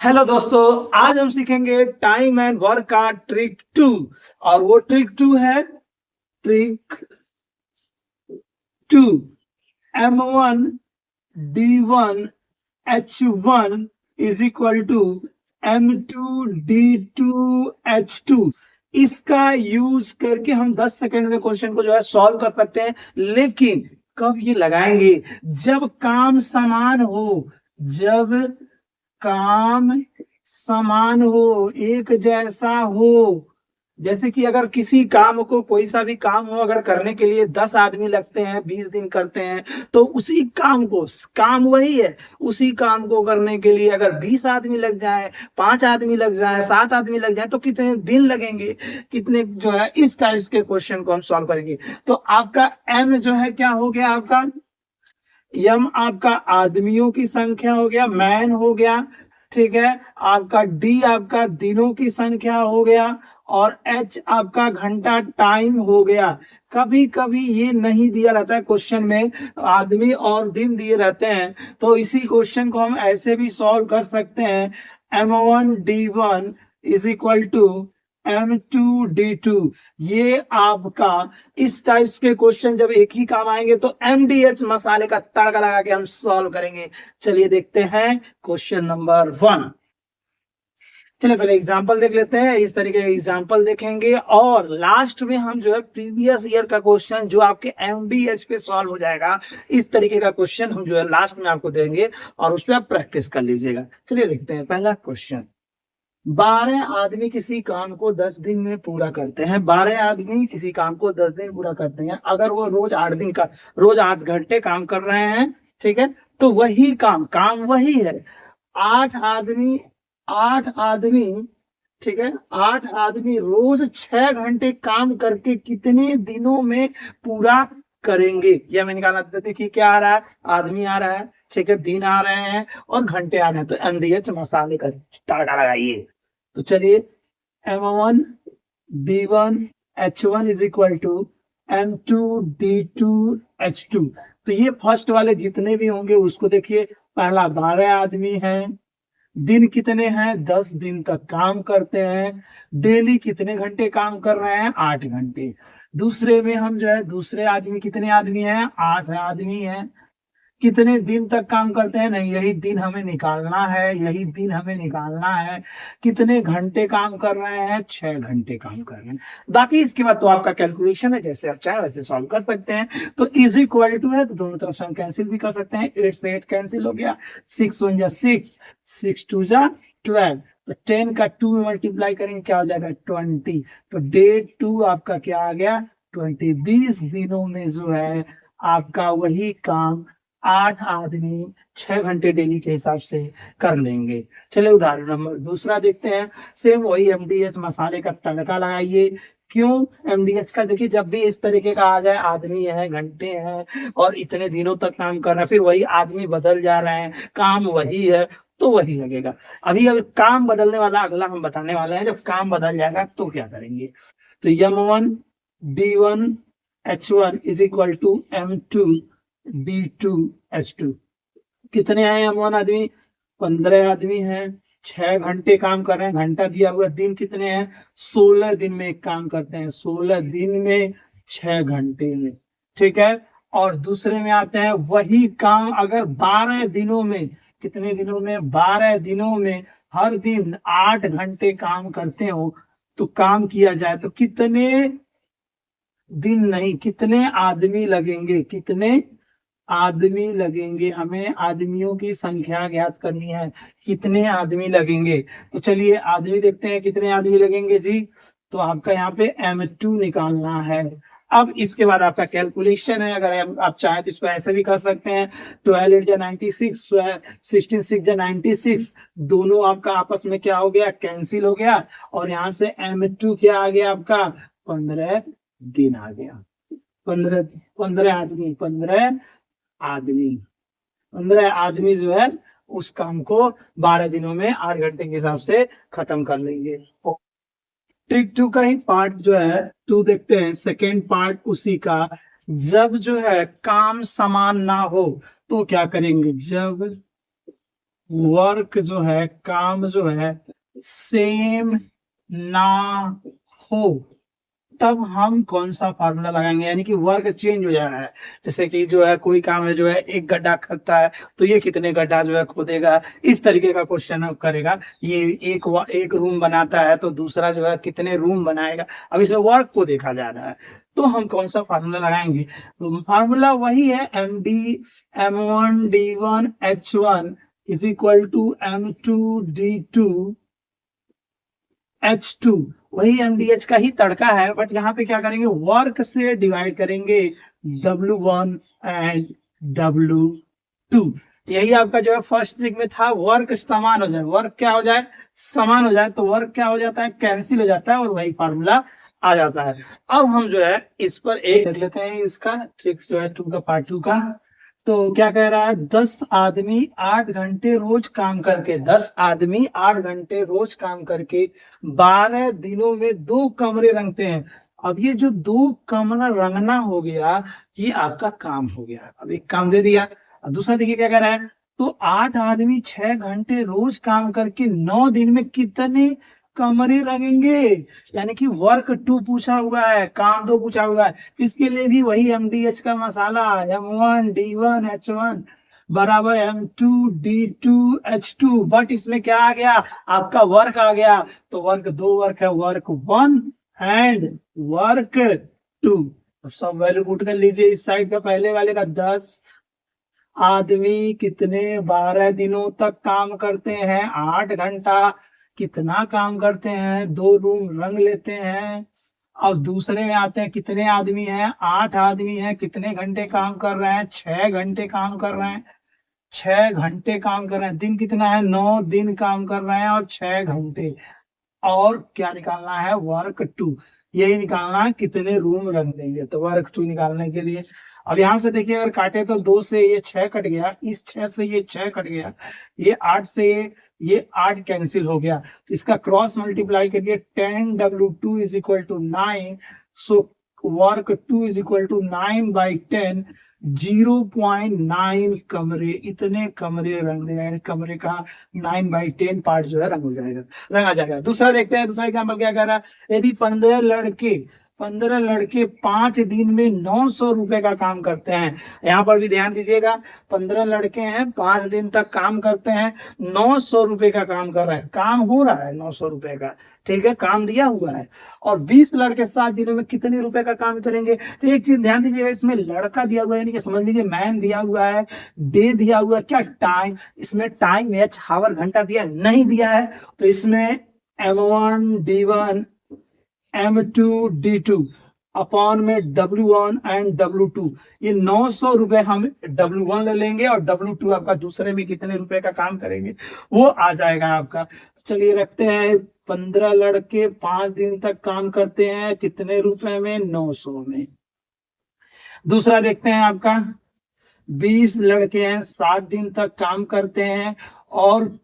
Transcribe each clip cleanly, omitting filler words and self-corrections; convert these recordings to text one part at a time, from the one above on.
Hello दोस्तों, आज हम सीखेंगे टाइम एंड वर्क का ट्रिक 2। और वो ट्रिक 2 है trick 2। M1 D1 H1 is equal to M2 D2 H2। इसका यूज करके हम 10 सेकंड में क्वेश्चन को जो है सॉल्व कर सकते हैं। लेकिन कब ये लगाएंगे? जब काम समान हो, जब काम समान हो, एक जैसा हो। जैसे कि अगर किसी काम को, कोई सा भी काम हो, अगर करने के लिए 10 आदमी लगते हैं, 20 दिन करते हैं, तो उसी काम को, काम वही है, उसी काम को करने के लिए अगर 20 आदमी लग जाए, 5 आदमी लग जाए, 7 आदमी लग जाए, तो कितने दिन लगेंगे, कितने जो है इस टाइप के क्वेश्चन को हम सॉल्व करेंगे। तो आपका एम जो है क्या हो गया? आपका यम आपका आदमियों की संख्या हो गया, मैन हो गया, ठीक है। आपका डी आपका दिनों की संख्या हो गया, और एच आपका घंटा टाइम हो गया। कभी कभी ये नहीं दिया रहता है क्वेश्चन में, आदमी और दिन दिए रहते हैं, तो इसी क्वेश्चन को हम ऐसे भी सॉल्व कर सकते हैं। M1 D1 is equal to M2 D2। ये आपका इस टाइप के क्वेश्चन जब एक ही काम आएंगे तो MDH मसाले का तड़का लगा के हम सॉल्व करेंगे। चलिए देखते हैं क्वेश्चन नंबर 1। चलिए पहले एग्जांपल देख लेते हैं। इस तरीके का एग्जांपल देखेंगे और लास्ट में हम जो है प्रीवियस ईयर का क्वेश्चन जो आपके MDH पे सॉल्व हो जाएगा, इस तरीके का क्वेश्चन हम जो है लास्ट में आपको देंगे और उस पर आप प्रैक्टिस कर लीजिएगा। चलिए देखते हैं पहला क्वेश्चन। 12 आदमी किसी काम को 10 दिन में पूरा करते हैं। 12 आदमी किसी काम को 10 दिन पूरा करते हैं। अगर वो रोज 8 घंटे काम कर रहे हैं, ठीक है, तो वही काम वही है। 8 आदमी 8 आदमी, ठीक है, 8 आदमी रोज 6 घंटे काम करके कितने दिनों में पूरा करेंगे? यह मैं निकालना था। देखिए क्या आ रहा है, आदमी आ रहा है, ठीक है, दिन आ रहे हैं और घंटे आ रहे हैं, तो MDH मसाले का तड़का लगाइए। तो चलिए M1 D1 H1 is equal to M2 D2 H2। तो ये फर्स्ट वाले जितने भी होंगे उसको देखिए। पहला 12 आदमी है, दिन कितने हैं? 10 दिन तक काम करते हैं। डेली कितने घंटे काम कर रहे हैं? 8 घंटे। दूसरे में हम जो है, दूसरे आदमी कितने आदमी हैं? 8 आदमी हैं। कितने दिन तक काम करते हैं? नहीं, यही दिन हमें निकालना है, यही दिन हमें निकालना है। कितने घंटे काम कर रहे हैं? 6 घंटे काम कर रहे हैं। बाकी इसके बाद तो आपका कैलकुलेशन है, जैसे आप चाहे वैसे सॉल्व कर सकते हैं। तो इज इक्वल टू है तो दोनों तरफ से हम कैंसिल भी कर सकते हैं। 8 से 8 कैंसिल हो गया, 6 1 जा 6, 6 2 जा 12। तो 10 का 2 में मल्टीप्लाई करेंगे क्या हो जाएगा? 20। तो डे 2 आपका क्या आ गया? 20। 20 दिनों में जो है आपका वही काम 8 आदमी 6 घंटे डेली के हिसाब से कर लेंगे। चलिए उदाहरण नंबर दूसरा देखते हैं। सेम वही MDH मसाले का तड़का लगाइए। क्यों MDH का? देखिए जब भी इस तरीके का आ जाए, आदमी है, घंटे हैं और इतने दिनों तक काम कर रहा है, फिर वही आदमी बदल जा रहे हैं, काम वही है, तो वही लगेगा। अब काम बदलने वाला अगला हम बताने वाले हैं। जब काम बदल जाएगा तो क्या करेंगे? तो M1 D1 H1 is equal to M2 D2 H2। कितने हैं M1 आदमी? 15 आदमी हैं, 6 घंटे काम कर रहे हैं। घंटा दिया हुआ, दिन कितने हैं? 16 दिन में एक काम करते हैं, 16 दिन में 6 घंटे में, ठीक है। और दूसरे में आते हैं, वही काम अगर 12 दिनों में, कितने दिनों में? 12 दिनों में हर दिन 8 घंटे काम करते हो, तो काम किया जाए तो कितने दिन नहीं, कितने आदमी लगेंगे? कितने आदमी लगेंगे? हमें आदमियों की संख्या ज्ञात करनी है, कितने आदमी लगेंगे। तो चलिए आदमी देखते हैं कितने आदमी लगेंगे जी। तो आपका यहाँ पे M2 निकालना है। अब इसके बाद आपका कैलकुलेशन है। अगर आप चाहें तो इसको ऐसे भी कर सकते हैं। 12 8 जा 96, 16 6 जा 96, दोनों आपका आपस में क्या हो गया? कैंसिल हो गया। और यहाँ से M2 क्या आ गया आपका? 15 दिन आ गया। 15 15 आदमी 15 आदमी जो है उस काम को 12 दिनों में 8 घंटे के हिसाब से खत्म कर लेंगे। ट्रिक 2 का ही पार्ट जो है 2 देखते हैं, सेकेंड पार्ट उसी का। जब जो है काम समान ना हो तो क्या करेंगे? वर्क जो है, काम जो है सेम ना हो, तब हम कौन सा फार्मूला लगाएंगे, यानी कि वर्क चेंज हो जा रहा है। जैसे कि जो है कोई काम है जो है एक गड्ढा खोदता है तो ये कितने गड्ढा जो है खोदेगा, इस तरीके का क्वेश्चन अब करेगा। ये एक रूम बनाता है तो दूसरा जो है कितने रूम बनाएगा, अब इसमें वर्क को देखा जा रहा है। तो हम कौन सा फार्मूला लगाएंगे, तो फार्मूला वही है M1D1H1 is equal to M2D2H2। वही MDH का ही तड़का है, बट यहाँ पे क्या करेंगे, वर्क से डिवाइड करेंगे W1 एंड W2। यही आपका जो है फर्स्ट ट्रिक में था, वर्क समान हो जाए, वर्क क्या हो जाए, समान हो जाए, तो वर्क क्या हो जाता है, कैंसिल हो जाता है और वही फार्मूला आ जाता है। अब हम जो है इस पर एक देख लेते हैं, इसका ट्रिक जो है 2 का पार्ट 2 का। तो क्या कह रहा है, 10 आदमी 8 घंटे रोज काम करके, 10 आदमी 8 घंटे रोज काम करके 12 दिनों में 2 कमरे रंगते हैं। अब ये जो 2 कमरा रंगना हो गया, ये आपका काम हो गया। अब एक काम दे दिया। अब दूसरा देखिए क्या कह रहा है, तो 8 आदमी 6 घंटे रोज काम करके 9 दिन में कितने कमरे रंगेंगे, यानी कि वर्क 2 पूछा हुआ है, काम 2 पूछा हुआ है। इसके लिए भी वही MDH का मसाला, M1D1H1 बराबर M2D2H2, बट इसमें क्या आ गया, आपका वर्क आ गया। तो वर्क 2 वर्क है, वर्क 1 एंड वर्क 2। अब सब वैल्यू पुट कर लीजिए इस साइड का, पहले वाले का 10 आदमी कितने 12 दिनों तक काम करते हैं, 8 घंटा कितना काम करते हैं, 2 रूम रंग लेते हैं। और दूसरे में आते हैं, कितने आदमी हैं, 8 आदमी हैं, कितने घंटे काम कर रहे हैं, 6 घंटे काम कर रहे हैं, 6 घंटे काम कर रहे हैं। दिन कितना है, 9 दिन काम कर रहे हैं और 6 घंटे। और क्या निकालना है, वर्क 2, यही निकालना है कितने रूम रंग देंगे। तो वर्क 2 निकालने के लिए अब यहाँ से देखिए, अगर काटे तो 2 से ये 6 कट गया, इस 6 से ये 6 कट गया, ये 8 से ये 8 कैंसिल हो गया। तो इसका क्रॉस मल्टीप्लाई करिए, 10W2 is equal to 9। So work 2 is equal to 9/10, 0.9 कमरे, इतने कमरे रंग देंगे। कमरे का 9/10 पार्ट जो है रंग हो जाएगा, रंगा जाएगा। दूसरा देखते हैं, दूसरा एग्जाम्पल क्या कर रहा है, यदि 15 लड़के 5 दिन में 900 रुपए का काम करते हैं। यहाँ पर भी ध्यान दीजिएगा, 15 लड़के हैं, 5 दिन तक काम करते हैं, 900 रुपए का काम कर रहे हैं, काम हो रहा है 900 रुपए का, ठीक है, काम दिया हुआ है। और 20 लड़के 7 दिनों में कितने रुपए का काम करेंगे। तो एक चीज ध्यान दीजिएगा, इसमें लड़का दिया हुआ है, यानी कि समझ लीजिए मैन दिया हुआ है, डे दिया हुआ है, क्या टाइम, इसमें टाइम एच हावर घंटा दिया नहीं दिया है। तो इसमें M1D1 M2D2 अपॉन में W1 एंड W2, ये 900 रुपए हम W1 ले लेंगे और W2 आपका दूसरे में कितने रुपए का काम करेंगे वो आ जाएगा आपका। चलिए रखते हैं, 15 लड़के 5 दिन तक काम करते हैं, कितने रुपए में, 900 में। दूसरा देखते हैं आपका, 20 लड़के हैं, 7 दिन तक काम करते हैं और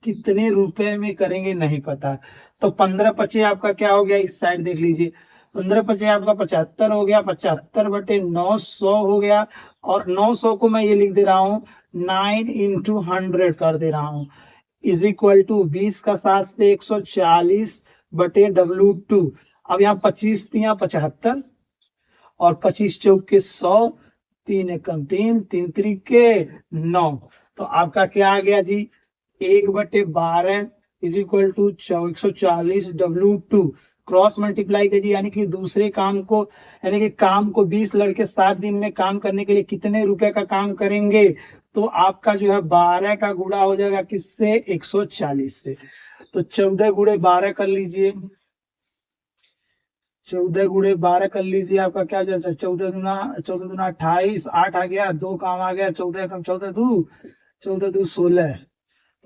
कितने रुपए में करेंगे नहीं पता। तो 15×5 आपका क्या हो गया, इस साइड देख लीजिए, 15×5 आपका 75 हो गया, 75/900 हो गया। और 900 को मैं ये लिख दे रहा हूँ 9 × 100 कर दे रहा हूँ, इज इक्वल टू 20 का 7 से 140/W2। अब यहाँ 25 दिया 75 और 25 चौके 100, 3 एकम 3, 3 त्रिके 9। तो आपका क्या आ गया जी, 1/12 is equal to 140W2। Cross multiply कीजिए, यानी कि दूसरे काम को, यानी कि काम को 20 लड़के 7 दिन में काम करने के लिए कितने रुपए का काम करेंगे। तो आपका जो है 12 का गुणा हो जाएगा किससे, 140 से। तो 14 गुणे 12 कर लीजिए, 14 गुणे 12 कर लीजिए, आपका क्या जाता है, 14 दूना 28, 8 आ गया, 2 काम आ गया, 14 कम 14 2 16,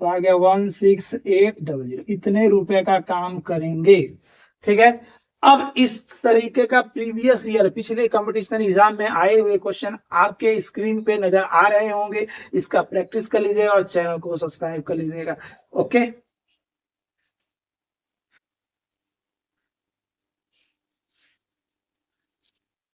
तो आ गया 16800, इतने रुपए का काम करेंगे, ठीक है। अब इस तरीके का प्रीवियस ईयर, पिछले कंपटीशन एग्जाम में आए हुए क्वेश्चन आपके स्क्रीन पे नजर आ रहे होंगे, इसका प्रैक्टिस कर लीजिएगा और चैनल को सब्सक्राइब कर लीजिएगा। ओके।